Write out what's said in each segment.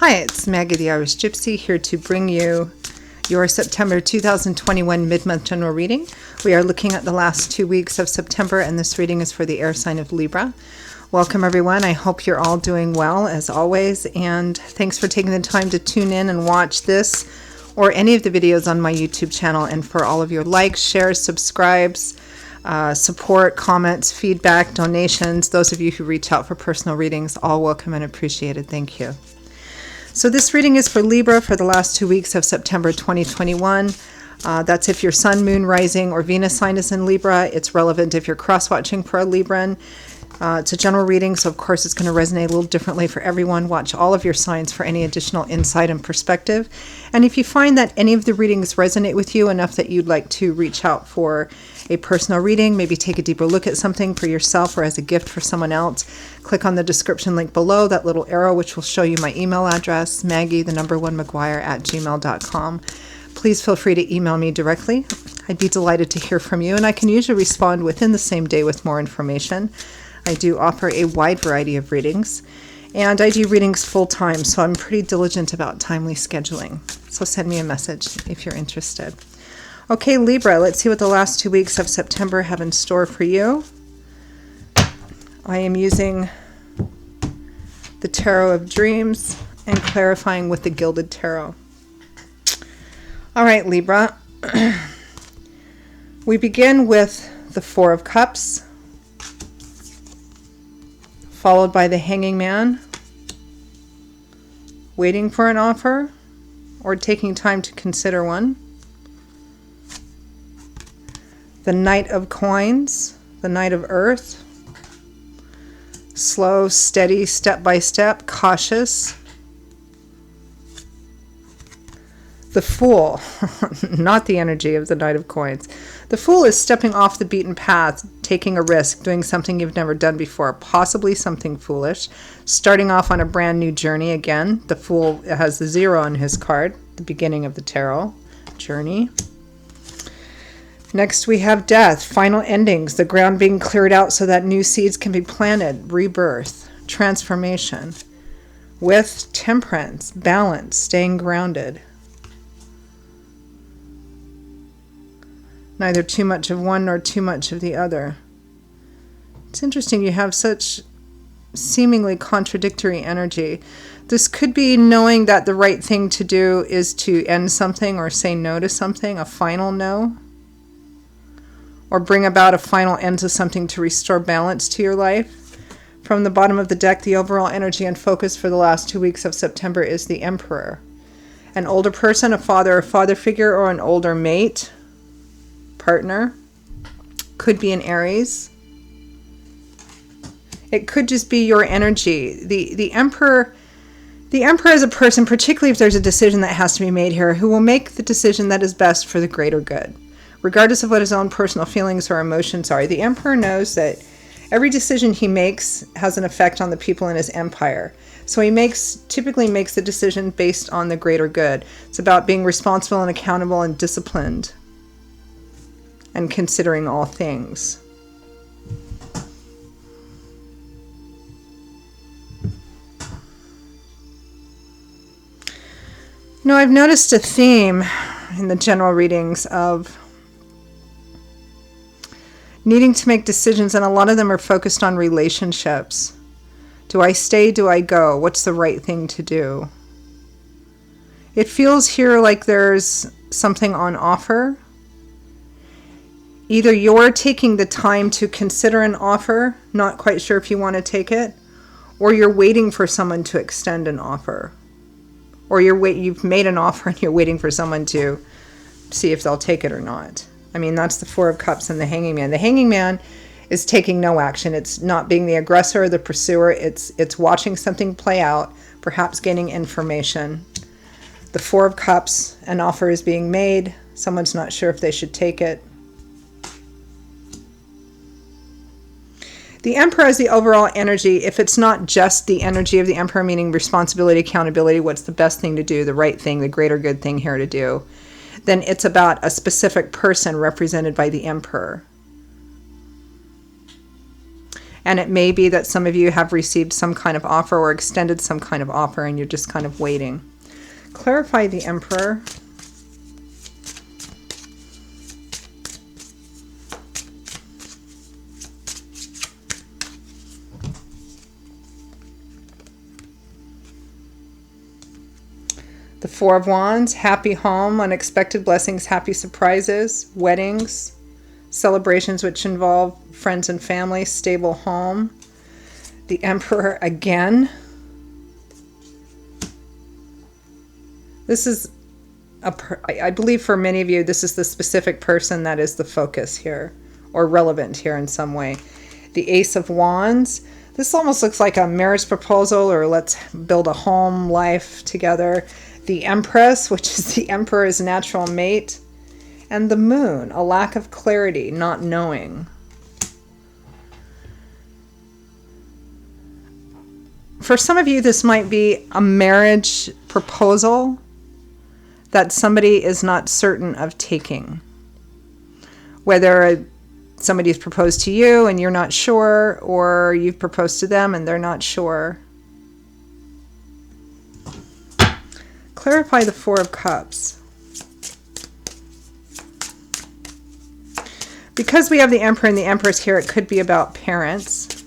Hi, it's Maggie the Irish Gypsy here to bring you your September 2021 mid-month general reading. We are looking at the last 2 weeks of September, and this reading is for the air sign of Libra. Welcome everyone. I hope you're all doing well as always, and thanks for taking the time to tune in and watch this or any of the videos on my YouTube channel, and for all of your likes, shares, subscribes, support, comments, feedback, donations. Those of you who reach out for personal readings, all welcome and appreciated. Thank you. So this reading is for Libra for the last 2 weeks of September 2021. That's if your Sun, Moon, Rising, or Venus sign is in Libra. It's relevant if you're cross-watching for a Libran. It's a general reading, so of course it's going to resonate a little differently for everyone. Watch all of your signs for any additional insight and perspective. And if you find that any of the readings resonate with you enough that you'd like to reach out for a personal reading, maybe take a deeper look at something for yourself or as a gift for someone else, click on the description link below, that little arrow which will show you my email address, maggie1mcguire@gmail.com. Please feel free to email me directly. I'd be delighted to hear from you, and I can usually respond within the same day with more information. I do offer a wide variety of readings, and I do readings full-time, so I'm pretty diligent about timely scheduling. So send me a message if you're interested. Okay, Libra, let's see what the last 2 weeks of September have in store for you. I am using the Tarot of Dreams and clarifying with the Gilded Tarot. All right, Libra. We begin with the Four of Cups, followed by the Hanging Man, waiting for an offer or taking time to consider one. The Knight of Coins, the Knight of Earth, slow, steady, step by step, cautious. The Fool, not the energy of the Knight of Coins. The Fool is stepping off the beaten path, taking a risk, doing something you've never done before, possibly something foolish, starting off on a brand new journey again. The Fool has the 0 on his card, the beginning of the tarot journey. Next we have Death, final endings, the ground being cleared out so that new seeds can be planted, rebirth, transformation. With Temperance, balance, staying grounded. Neither too much of one nor too much of the other. It's interesting, you have such seemingly contradictory energy. This could be knowing that the right thing to do is to end something or say no to something, a final no. Or bring about a final end to something to restore balance to your life. From the bottom of the deck, the overall energy and focus for the last 2 weeks of September is the Emperor. An older person, a father or father figure, or an older mate, partner, could be an Aries. It could just be your energy. The Emperor is a person, particularly if there's a decision that has to be made here, who will make the decision that is best for the greater good, regardless of what his own personal feelings or emotions are. The Emperor knows that every decision he makes has an effect on the people in his empire. So he typically makes the decision based on the greater good. It's about being responsible and accountable and disciplined and considering all things. I've noticed a theme in the general readings of needing to make decisions, and a lot of them are focused on relationships. Do I stay? Do I go? What's the right thing to do? It feels here like there's something on offer. Either you're taking the time to consider an offer, not quite sure if you want to take it, or you're waiting for someone to extend an offer. Or you've made an offer and you're waiting for someone to see if they'll take it or not. I mean, that's the Four of Cups and the Hanging Man. The Hanging Man is taking no action. It's not being the aggressor or the pursuer. It's watching something play out, perhaps gaining information. The Four of Cups, an offer is being made. Someone's not sure if they should take it. The Emperor is the overall energy. If it's not just the energy of the Emperor, meaning responsibility, accountability, what's the best thing to do, the right thing, the greater good thing here to do, then it's about a specific person represented by the Emperor. And it may be that some of you have received some kind of offer or extended some kind of offer and you're just kind of waiting. Clarify the Emperor. The Four of Wands, happy home, unexpected blessings, happy surprises, weddings, celebrations which involve friends and family, stable home. The Emperor again. This is, I believe for many of you, this is the specific person that is the focus here, or relevant here in some way. The Ace of Wands. This almost looks like a marriage proposal, or let's build a home life together. The Empress, which is the Emperor's natural mate. And the Moon, a lack of clarity, not knowing. For some of you, this might be a marriage proposal that somebody is not certain of taking. Whether somebody's proposed to you and you're not sure, or you've proposed to them and they're not sure. Clarify the Four of Cups. Because we have the Emperor and the Empress here, it could be about parents.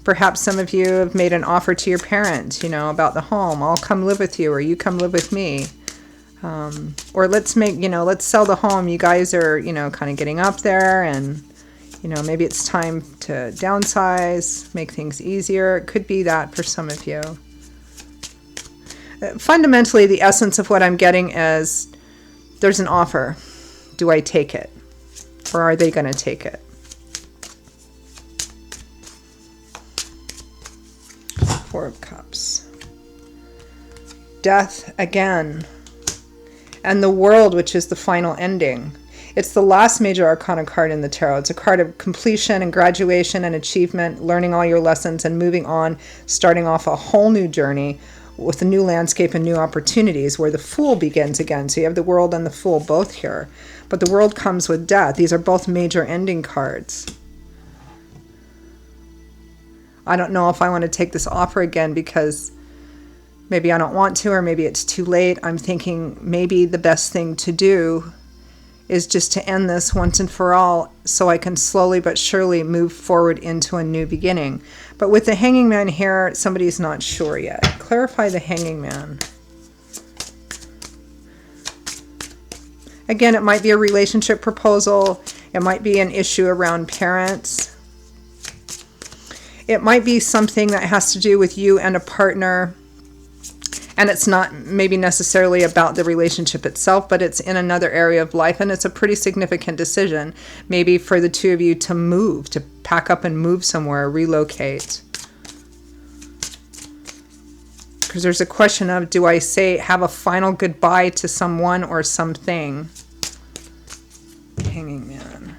Perhaps some of you have made an offer to your parents, about the home. I'll come live with you, or you come live with me. Or let's sell the home. You guys are, kind of getting up there, and, maybe it's time to downsize, make things easier. It could be that for some of you. Fundamentally, the essence of what I'm getting is there's an offer. Do I take it? Or are they going to take it? Four of Cups. Death again. And the World, which is the final ending. It's the last major arcana card in the tarot. It's a card of completion and graduation and achievement, learning all your lessons and moving on, starting off a whole new journey with a new landscape and new opportunities, where the Fool begins again. So you have the World and the Fool both here. But the World comes with death. These are both major ending cards. I don't know if I want to take this offer again because maybe I don't want to, or maybe it's too late. I'm thinking maybe the best thing to do is just to end this once and for all, so I can slowly but surely move forward into a new beginning. But with the Hanging Man here, somebody's not sure yet. Clarify the Hanging Man. Again, it might be a relationship proposal. It might be an issue around parents. It might be something that has to do with you and a partner. And it's not maybe necessarily about the relationship itself, but it's in another area of life. And it's a pretty significant decision, maybe for the two of you to move, to pack up and move somewhere, relocate. Because there's a question of, do I have a final goodbye to someone or something? Hanging Man.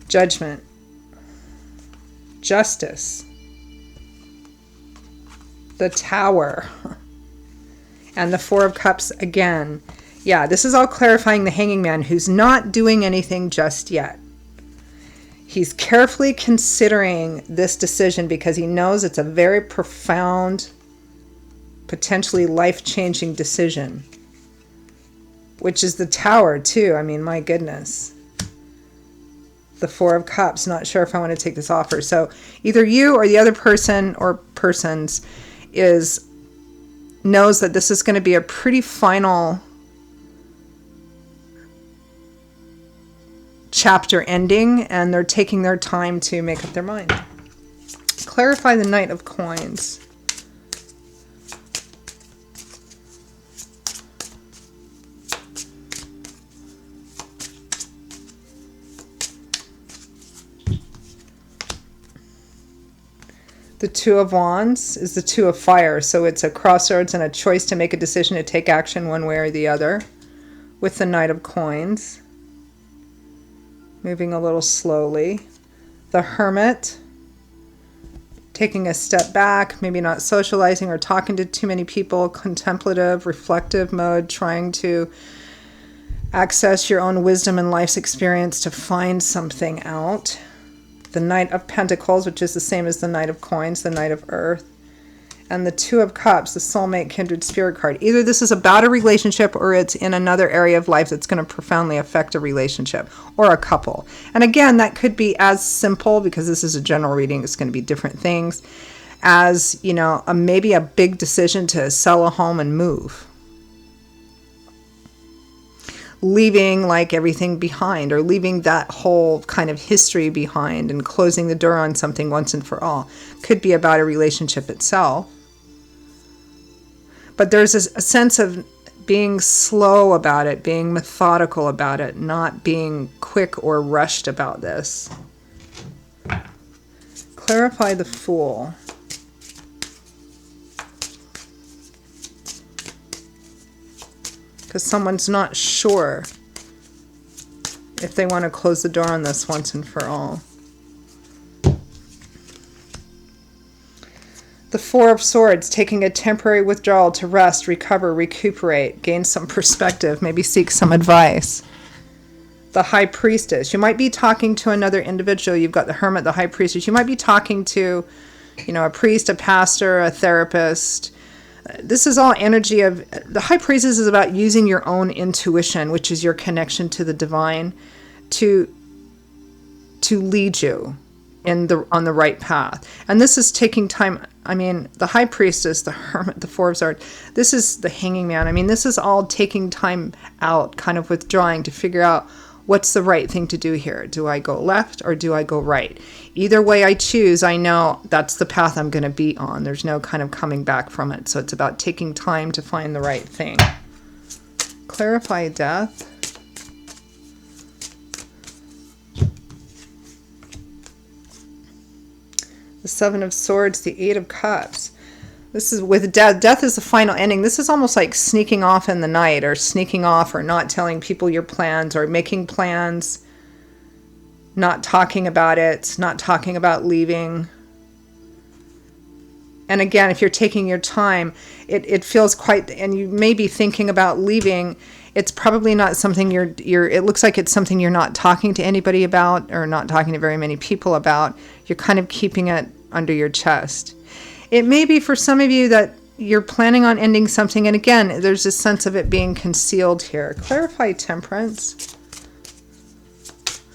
Judgment. Justice. The Tower. And the Four of Cups again. Yeah, this is all clarifying the Hanging Man, who's not doing anything just yet. He's carefully considering this decision because he knows it's a very profound, potentially life-changing decision. Which is the Tower, too. I mean, my goodness. The Four of Cups. Not sure if I want to take this offer. So either you or the other person or persons knows that this is going to be a pretty final chapter ending, and they're taking their time to make up their mind. Clarify the Knight of Coins. The Two of Wands is the Two of Fire, so it's a crossroads and a choice to make a decision to take action one way or the other. With the Knight of Coins. Moving a little slowly. The Hermit. Taking a step back, maybe not socializing or talking to too many people. Contemplative, reflective mode, trying to access your own wisdom and life's experience to find something out. the Knight of Pentacles, which is the same as the Knight of Coins, the Knight of Earth, and the Two of Cups, the Soulmate Kindred Spirit card. Either this is about a relationship or it's in another area of life that's going to profoundly affect a relationship or a couple. And again, that could be as simple, because this is a general reading, it's going to be different things, as, you know, maybe a big decision to sell a home and move. Leaving like everything behind, or leaving that whole kind of history behind and closing the door on something once and for all. Could be about a relationship itself. But there's a sense of being slow about it, being methodical about it, not being quick or rushed about this. Clarify the Fool. Because someone's not sure if they want to close the door on this once and for all. The Four of Swords, taking a temporary withdrawal to rest, recover, recuperate, gain some perspective, maybe seek some advice. The High Priestess. You might be talking to another individual. You've got the Hermit, the High Priestess. You might be talking to, you know, a priest, a pastor, a therapist. This is all energy of... The High Priestess is about using your own intuition, which is your connection to the divine, to lead you on the right path. And this is taking time. I mean, the High Priestess, the Hermit, the Four of Swords, this is the Hanging Man. I mean, this is all taking time out, kind of withdrawing to figure out what's the right thing to do here. Do I go left or do I go right? Either way I choose, I know that's the path I'm going to be on. There's no kind of coming back from it. So it's about taking time to find the right thing. Clarify Death. The Seven of Swords, the Eight of Cups. This is with death. Death is the final ending. This is almost like sneaking off in the night, or sneaking off, or not telling people your plans, or making plans, not talking about it, not talking about leaving. And again, if you're taking your time, it feels quite, and you may be thinking about leaving, it's probably not something it looks like it's something you're not talking to anybody about, or not talking to very many people about. You're kind of keeping it under your chest. It may be for some of you that you're planning on ending something, and again, there's a sense of it being concealed here. Clarify Temperance.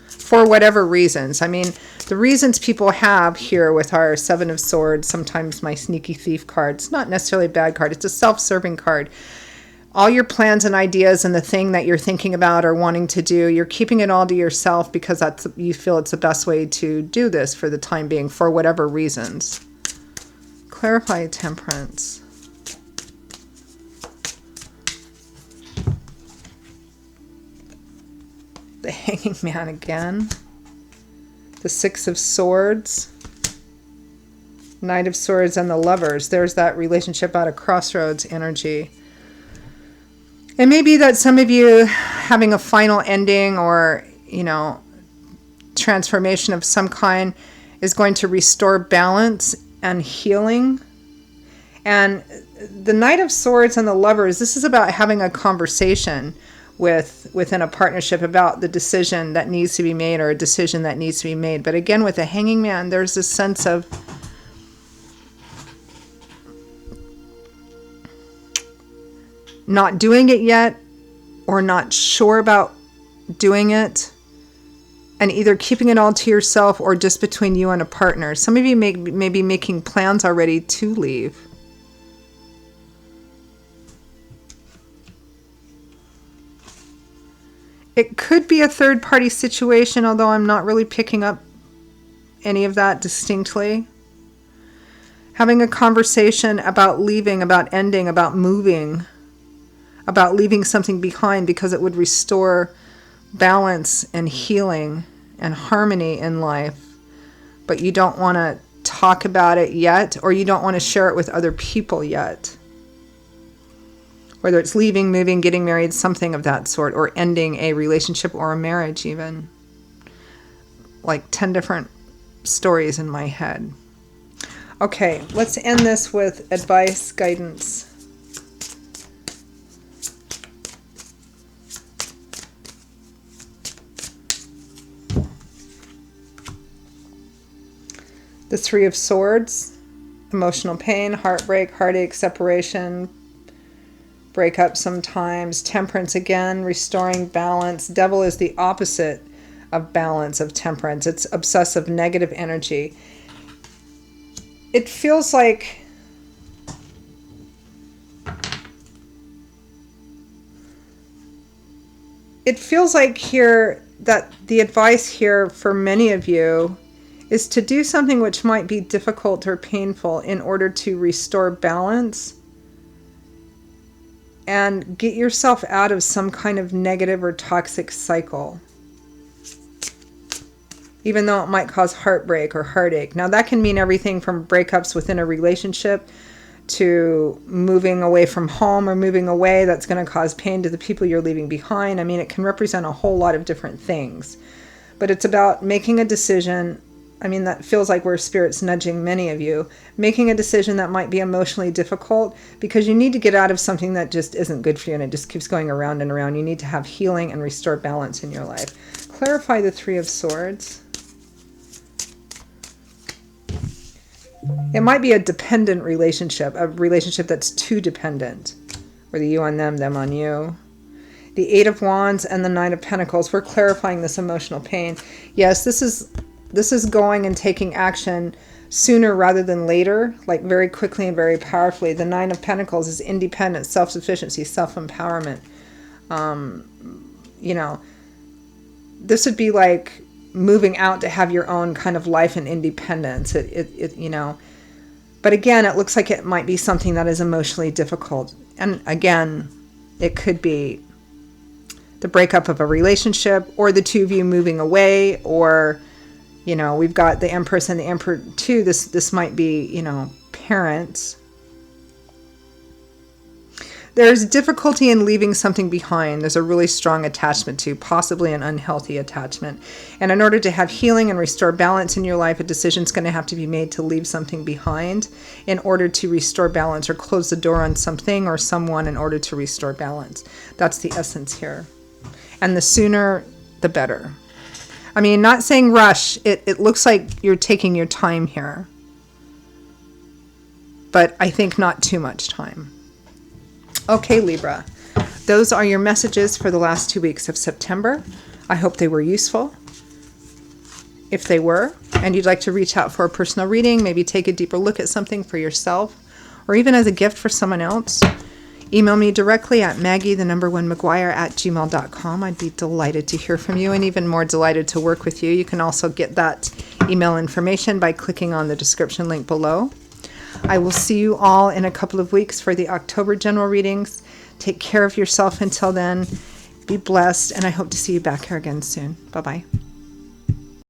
For whatever reasons. I mean, the reasons people have here with our Seven of Swords, sometimes my Sneaky Thief card, it's not necessarily a bad card, it's a self-serving card. All your plans and ideas and the thing that you're thinking about or wanting to do, you're keeping it all to yourself because you feel it's the best way to do this for the time being, for whatever reasons. Clarify Temperance. The Hanging Man again. The Six of Swords. Knight of Swords and the Lovers. There's that relationship out of Crossroads energy. It may be that some of you having a final ending, or, you know, transformation of some kind is going to restore balance and healing. And the Knight of Swords and the Lovers, this is about having a conversation within a partnership about the decision that needs to be made, or a decision that needs to be made. But again, with the Hanging Man, there's this sense of not doing it yet, or not sure about doing it, and either keeping it all to yourself or just between you and a partner. Some of you may be making plans already to leave. It could be a third-party situation, although I'm not really picking up any of that distinctly. Having a conversation about leaving, about ending, about moving, about leaving something behind because it would restore balance and healing and harmony in life. But you don't want to talk about it yet, or you don't want to share it with other people yet. Whether it's leaving, moving, getting married, something of that sort, or ending a relationship or a marriage even. Like 10 different stories in my head. Okay, let's end this with advice, guidance. Three of Swords, emotional pain, heartbreak, heartache, separation, breakup sometimes. Temperance again, restoring balance. Devil is the opposite of balance, of temperance. It's obsessive, negative energy. It feels like here that the advice here for many of you is to do something which might be difficult or painful in order to restore balance and get yourself out of some kind of negative or toxic cycle, even though it might cause heartbreak or heartache. Now, that can mean everything from breakups within a relationship to moving away from home or moving away. That's going to cause pain to the people you're leaving behind. I mean, it can represent a whole lot of different things. But it's about making a decision. I mean, that feels like where Spirit's nudging many of you. Making a decision that might be emotionally difficult because you need to get out of something that just isn't good for you and it just keeps going around and around. You need to have healing and restore balance in your life. Clarify the Three of Swords. It might be a dependent relationship, a relationship that's too dependent, whether you on them, them on you. The Eight of Wands and the Nine of Pentacles, we're clarifying this emotional pain. Yes, this is going and taking action sooner rather than later, like very quickly and very powerfully. The Nine of Pentacles is independence, self-sufficiency, self-empowerment. You know, this would be like moving out to have your own kind of life and independence. You know, but again, it looks like it might be something that is emotionally difficult. And again, it could be the breakup of a relationship or the two of you moving away, or, you know, we've got the Empress and the Emperor too. This might be, you know, parents. There's difficulty in leaving something behind. There's a really strong attachment to, possibly an unhealthy attachment. And in order to have healing and restore balance in your life, a decision's going to have to be made to leave something behind in order to restore balance, or close the door on something or someone in order to restore balance. That's the essence here. And the sooner, the better. I mean, not saying rush. It looks like you're taking your time here. But I think not too much time. Okay, Libra, those are your messages for the last 2 weeks of September. I hope they were useful. If they were, and you'd like to reach out for a personal reading, maybe take a deeper look at something for yourself, or even as a gift for someone else, email me directly at maggie_mcguire@gmail.com. I'd be delighted to hear from you, and even more delighted to work with you. You can also get that email information by clicking on the description link below. I will see you all in a couple of weeks for the October general readings. Take care of yourself until then. Be blessed, and I hope to see you back here again soon. Bye-bye.